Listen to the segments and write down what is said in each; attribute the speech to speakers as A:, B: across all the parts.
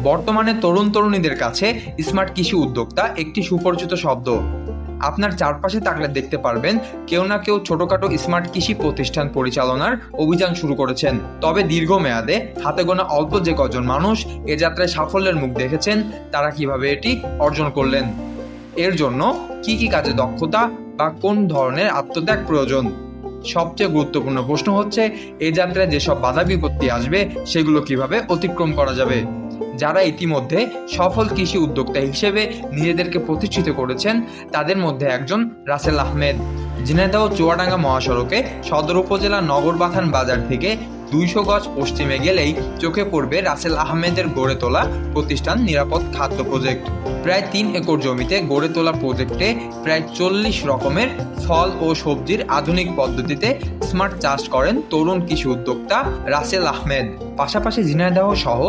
A: বর্তমানে তরুণ তরুণীদের কাছে স্মার্ট কৃষি উদ্যোক্তা একটি সুপরিচিত শব্দ। আপনার চারপাশে তাকলে দেখতে পারবেন কেউ না কেউ ছোটখাটো স্মার্ট কৃষি প্রতিষ্ঠান পরিচালনার অভিযান শুরু করেছেন। তবে দীর্ঘমেয়াদে হাতে গোনা অল্প যে কজন মানুষ এ যাত্রায় সাফল্যের মুখ দেখেছেন, তারা কিভাবে এটি অর্জন করলেন, এর জন্য কি কি কাজে দক্ষতা বা কোন ধরনের আত্মত্যাগ প্রয়োজন। সবচেয়ে গুরুত্বপূর্ণ প্রশ্ন হচ্ছে, এই যাত্রায় যেসব বাধা বিপত্তি আসবে সেগুলো কিভাবে অতিক্রম করা যাবে। যারা ইতিমধ্যে সফল কৃষি উদ্যোক্তা হিসেবে নিজেদেরকে প্রতিষ্ঠিত করেছেন, তাদের মধ্যে একজন রাসেল আহমেদ। ঝিনাইদহ চুয়াডাঙ্গা মহাসড়কে সদর উপজেলা নগরবাথান বাজার থেকে 200 গজ পশ্চিমে গেলেই চোখে পড়বে রাসেল আহমেদের গড়ে তোলা প্রতিষ্ঠান নিরাপদ খাদ্য প্রজেক্ট। প্রায় 3 একর জমিতে গড়ে তোলা প্রজেক্টে প্রায় 40 রকমের ফল ও সবজির আধুনিক পদ্ধতিতে স্মার্ট চাষ করেন তরুণ কৃষি উদ্যোক্তা রাসেল আহমেদ। পাশাপাশি ঝিনাইদহ সহ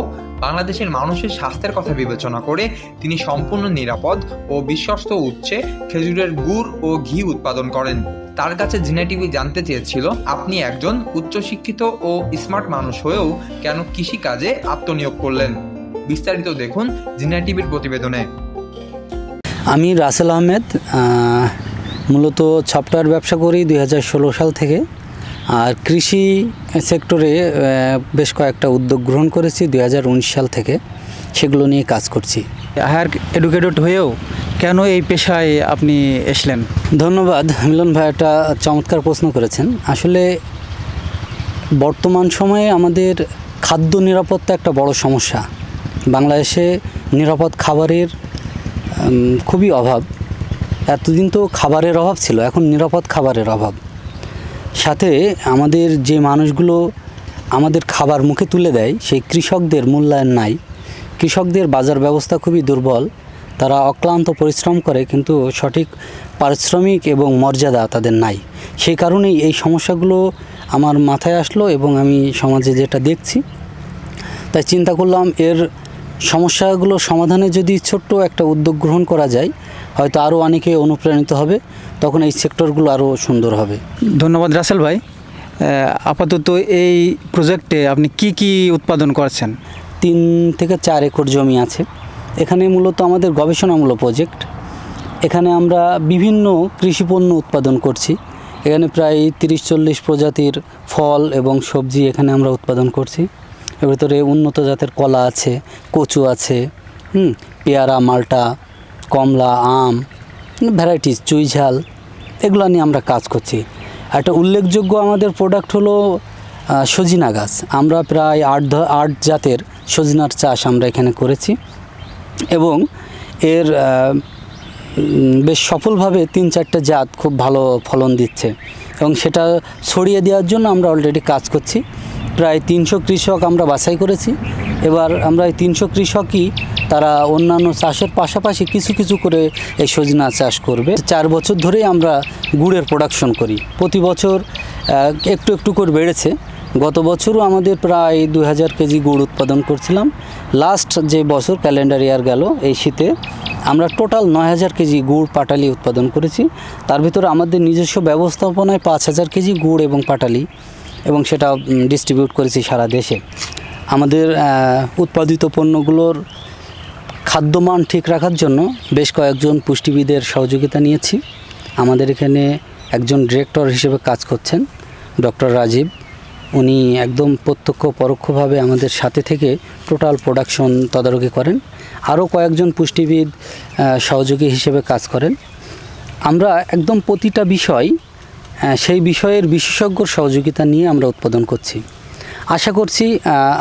A: বাংলাদেশের মানুষের স্বাস্থ্যের কথা বিবেচনা করে তিনি সম্পূর্ণ নিরাপদ ও বিশ্বস্ত উৎসে খেজুরের গুড় ও ঘি উৎপাদন করেন। তার কাছে জিনা টিভি জানতে চেয়েছিল, আপনি একজন উচ্চশিক্ষিত ও স্মার্ট মানুষ হয়েও কেন কৃষিকাজে আত্মনিয়োগ করলেন। বিস্তারিত দেখুন জিনা টিভির প্রতিবেদনে।
B: আমি রাসেল আহমেদ, মূলত সফটওয়্যার ব্যবসা করি 2016 সাল থেকে। আর কৃষি সেক্টরে বেশ কয়েকটা উদ্যোগ গ্রহণ করেছি 2019 সাল থেকে, সেগুলো নিয়ে কাজ করছি।
C: হায়ার এডুকেটেড হয়েও কেন এই পেশায় আপনি এসলেন?
B: ধন্যবাদ মিলন ভাই, একটা চমৎকার প্রশ্ন করেছেন। আসলে বর্তমান সময়ে আমাদের খাদ্য নিরাপত্তা একটা বড় সমস্যা। বাংলাদেশে নিরাপদ খাবারের খুবই অভাব। এতদিন তো খাবারের অভাব ছিল, এখন নিরাপদ খাবারের অভাব। সাথে আমাদের যে মানুষগুলো আমাদের খাবার মুখে তুলে দেয়, সেই কৃষকদের মূল্যায়ন নাই। কৃষকদের বাজার ব্যবস্থা খুবই দুর্বল। তারা অক্লান্ত পরিশ্রম করে, কিন্তু সঠিক পারিশ্রমিক এবং মর্যাদা তাদের নাই। সেই কারণেই এই সমস্যাগুলো আমার মাথায় আসলো এবং আমি সমাজে যেটা দেখছি, তাই চিন্তা করলাম এর সমস্যাগুলো সমাধানে যদি ছোট্ট একটা উদ্যোগ গ্রহণ করা যায়, হয়তো আরও অনেকে অনুপ্রাণিত হবে, তখন এই সেক্টরগুলো আরও সুন্দর হবে।
C: ধন্যবাদ রাসেল ভাই। আপাতত এই প্রজেক্টে আপনি কি কি উৎপাদন করছেন?
B: 3 থেকে 4 একর জমি আছে। এখানে মূলত আমাদের গবেষণামূলক প্রজেক্ট। এখানে আমরা বিভিন্ন কৃষিপণ্য উৎপাদন করছি। এখানে প্রায় 30-40 প্রজাতির ফল এবং সবজি এখানে আমরা উৎপাদন করছি। এর ভিতরে উন্নত জাতের কলা আছে, কচু আছে, পেয়ারা, মাল্টা, কমলা, আম, ভ্যারাইটিস, চুই ঝাল, এগুলো নিয়ে আমরা কাজ করছি। একটা উল্লেখযোগ্য আমাদের প্রোডাক্ট হলো সজিনা গাছ। আমরা প্রায় 8 জাতের সজিনার চাষ আমরা এখানে করেছি এবং এর বেশ সফলভাবে 3-4টে জাত খুব ভালো ফলন দিচ্ছে এবং সেটা ছড়িয়ে দেওয়ার জন্য আমরা অলরেডি কাজ করছি। প্রায় 300 কৃষক আমরা বাছাই করেছি। এবার আমরা এই 300 কৃষকই তারা অন্যান্য চাষের পাশাপাশি কিছু কিছু করে এই সজিনা চাষ করবে। 4 বছর ধরেই আমরা গুড়ের প্রোডাকশন করি। প্রতি বছর একটু একটু করে বেড়েছে। গত বছরও আমাদের প্রায় 2000 কেজি গুড় উৎপাদন করছিলাম। লাস্ট যে বছর ক্যালেন্ডার ইয়ার গেল, এই শীতে আমরা টোটাল 9000 কেজি গুড় পাটালি উৎপাদন করেছি। তার ভিতরে আমাদের নিজস্ব ব্যবস্থাপনায় 5000 কেজি গুড় এবং পাটালি, এবং সেটা ডিস্ট্রিবিউট করেছি সারা দেশে। আমাদের উৎপাদিত পণ্যগুলোর খাদ্যমান ঠিক রাখার জন্য বেশ কয়েকজন পুষ্টিবিদের সহযোগিতা নিয়েছি। আমাদের এখানে একজন ডিরেক্টর হিসেবে কাজ করছেন ডক্টর রাজীব। উনি একদম প্রত্যক্ষ পরোক্ষভাবে আমাদের সাথে থেকে টোটাল প্রোডাকশন তদারকি করেন। আরও কয়েকজন পুষ্টিবিদ সহযোগী হিসেবে কাজ করেন। আমরা একদম প্রতিটা বিষয় সেই বিষয়ের বিশেষজ্ঞর সহযোগিতা নিয়ে আমরা উৎপাদন করছি। আশা করছি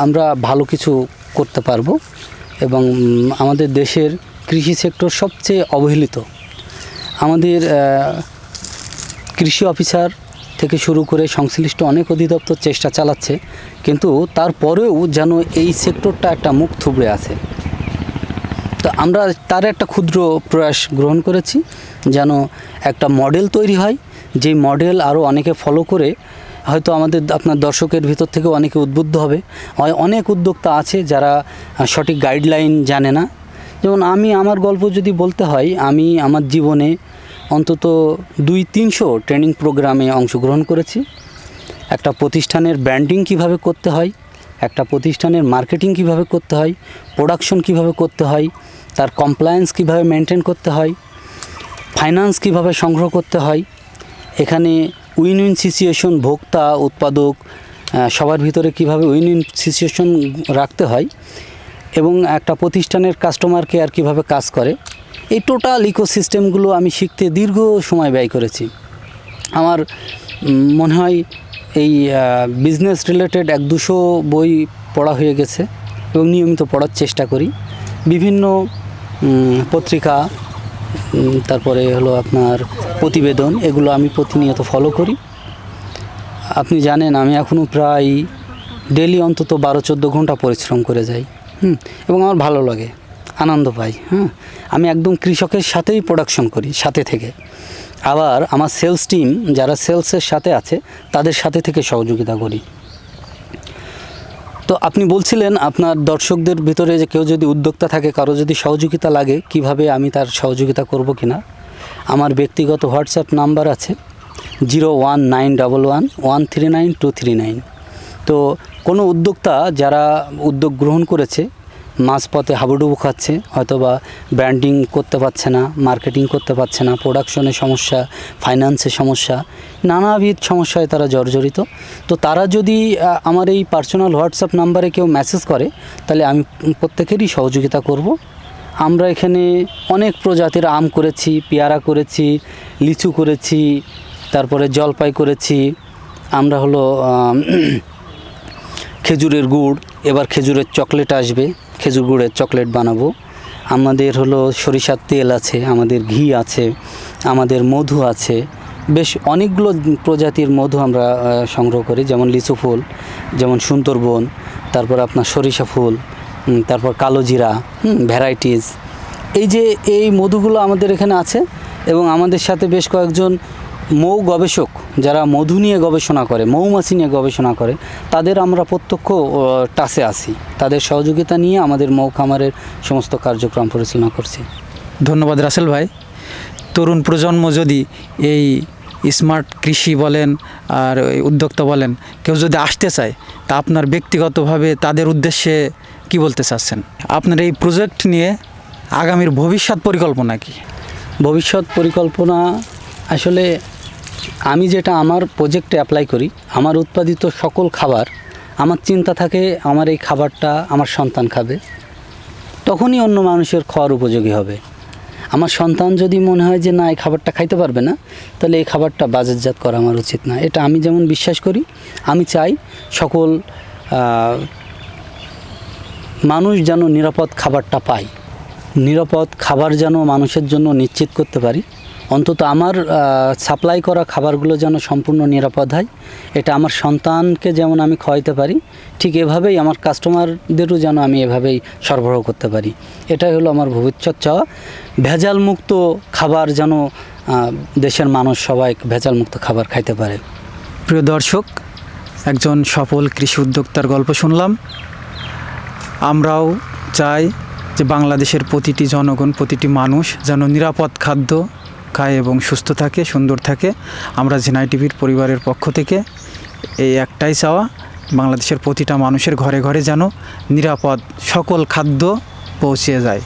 B: আমরা ভালো কিছু করতে পারবো এবং আমাদের দেশের কৃষি সেক্টর সবচেয়ে অবহেলিত। আমাদের কৃষি অফিসার থেকে শুরু করে সংশ্লিষ্ট অনেক অধিদপ্তর চেষ্টা চালাচ্ছে, কিন্তু তারপরেও যেন এই সেক্টরটা একটা মুখ থুবড়ে আছে। তো আমরা তার একটা ক্ষুদ্র প্রয়াস গ্রহণ করেছি, যেন একটা মডেল তৈরি হয়, যেই মডেল আরও অনেকে ফলো করে হয়তো আপনার দর্শকের ভিতর থেকে অনেকে উদ্বুদ্ধ হবে। অনেক উদ্যোক্তা আছে যারা সঠিক গাইডলাইন জানে না। যেমন আমার গল্প যদি বলতে হয়, আমি আমার জীবনে অন্তত 200-300 ট্রেনিং প্রোগ্রামে অংশগ্রহণ করেছি। একটা প্রতিষ্ঠানের ব্র্যান্ডিং কিভাবে করতে হয়, একটা প্রতিষ্ঠানের মার্কেটিং কিভাবে করতে হয়, প্রোডাকশন কিভাবে করতে হয়, তার কমপ্লায়েন্স কিভাবে মেনটেন করতে হয়, ফাইন্যান্স কিভাবে সংগ্রহ করতে হয়, এখানে উইন উইন সিচুয়েশন ভোক্তা উৎপাদক সবার ভিতরে কিভাবে উইন উইন সিচুয়েশন রাখতে হয় এবং একটা প্রতিষ্ঠানের কাস্টমার কেয়ার কীভাবে কাজ করে, এই টোটাল ইকোসিস্টেমগুলো আমি শিখতে দীর্ঘ সময় ব্যয় করেছি। আমার মনে হয় এই বিজনেস রিলেটেড 100-200 বই পড়া হয়ে গেছে এবং নিয়মিত পড়ার চেষ্টা করি। বিভিন্ন পত্রিকা, তারপরে হলো আপনার প্রতিবেদন, এগুলো আমি প্রতিনিয়ত ফলো করি। আপনি জানেন আমি এখনও প্রায় ডেলি অন্তত 12-14 ঘন্টা পরিশ্রম করে যাই, এবং আমার ভালো লাগে, আনন্দ পাই। আমি একদম কৃষকের সাথেই প্রোডাকশন করি, সাথে থেকে। আবার আমার সেলস টিম যারা সেলসের সাথে আছে তাদের সাথে থেকে সহযোগিতা করি। তো আপনি বলছিলেন আপনার দর্শকদের ভিতরে যে কেউ যদি উদ্যোক্তা থাকে, কারো যদি সহযোগিতা লাগে, কিভাবে আমি তার সহযোগিতা করব কিনা। আমার ব্যক্তিগত হোয়াটসঅ্যাপ নাম্বার আছে 01911139239। তো কোনো উদ্যোক্তা যারা উদ্যোগ গ্রহণ করেছে, মাঝপথে হাবুডুবু খাচ্ছে, হয়তোবা ব্র্যান্ডিং করতে পারছে না, মার্কেটিং করতে পারছে না, প্রোডাকশনের সমস্যা, ফাইন্যান্সের সমস্যা, নানাবিধ সমস্যায় তারা জর্জরিত, তো তারা যদি আমার এই পার্সোনাল হোয়াটসঅ্যাপ নাম্বারে কেউ মেসেজ করে, তাহলে আমি প্রত্যেকেরই সহযোগিতা করব। আমরা এখানে অনেক প্রজাতির আম করেছি, পেয়ারা করেছি, লিচু করেছি, তারপরে জলপাই করেছি। আমরা হলো খেজুরের গুড়, এবার খেজুরের চকলেট আসবে, খেজুর গুড়ের চকলেট বানাবো। আমাদের হলো সরিষার তেল আছে, আমাদের ঘি আছে, আমাদের মধু আছে, বেশ অনেকগুলো প্রজাতির মধু আমরা সংগ্রহ করি, যেমন লিচু ফুল, যেমন সুন্দরবন, তারপর আপনার সরিষা ফুল, তারপর কালো জিরা, ভ্যারাইটিস। এই মধুগুলো আমাদের এখানে আছে এবং আমাদের সাথে বেশ কয়েকজন মৌ গবেষক যারা মধু নিয়ে গবেষণা করে, মৌমাছি নিয়ে গবেষণা করে, তাদের আমরা প্রত্যক্ষ টাচে আছি। তাদের সহযোগিতা নিয়ে আমাদের মৌ খামারের সমস্ত কার্যক্রম পরিচালনা করছি।
C: ধন্যবাদ রাসেল ভাই। তরুণ প্রজন্ম যদি এই স্মার্ট কৃষি বলেন আর উদ্যোক্তা বলেন, কেউ যদি আসতে চায়, তা আপনার ব্যক্তিগতভাবে তাদের উদ্দেশ্যে কি বলতে চাচ্ছেন? আপনার এই প্রজেক্ট নিয়ে আগামীর ভবিষ্যৎ পরিকল্পনা কি?
B: ভবিষ্যৎ পরিকল্পনা আসলে আমি যেটা আমার প্রজেক্টে অ্যাপ্লাই করি, আমার উৎপাদিত সকল খাবার, আমার চিন্তা থাকে আমার এই খাবারটা আমার সন্তান খাবে, তখনই অন্য মানুষের খাওয়ার উপযোগী হবে। আমার সন্তান যদি মনে হয় যে না এই খাবারটা খাইতে পারবে না, তাহলে এই খাবারটা বাজারজাত করা আমার উচিত না। এটা আমি যেমন বিশ্বাস করি, আমি চাই সকল মানুষ যেন নিরাপদ খাবারটা পায়, নিরাপদ খাবার যেন মানুষের জন্য নিশ্চিত করতে পারি। অন্তত আমার সাপ্লাই করা খাবারগুলো যেন সম্পূর্ণ নিরাপদ হয়, এটা আমার সন্তানকে যেমন আমি খাওয়াইতে পারি, ঠিক এভাবেই আমার কাস্টমারদেরও যেন আমি এভাবেই সরবরাহ করতে পারি। এটাই হলো আমার ভবিষ্যৎ চাওয়া। ভেজালমুক্ত খাবার যেন দেশের মানুষ সবাই ভেজালমুক্ত খাবার খাইতে পারে।
C: প্রিয় দর্শক, একজন সফল কৃষি উদ্যোক্তার গল্প শুনলাম। আমরাও চাই যে বাংলাদেশের প্রতিটি জনগণ, প্রতিটি মানুষ যেন নিরাপদ খাদ্য খায় এবং সুস্থ থাকে, সুন্দর থাকে। আমরা ঝিনাই টিভির পরিবারের পক্ষ থেকে এই একটাই চাওয়া, বাংলাদেশের প্রতিটা মানুষের ঘরে ঘরে যেন নিরাপদ সকল খাদ্য পৌঁছে যায়।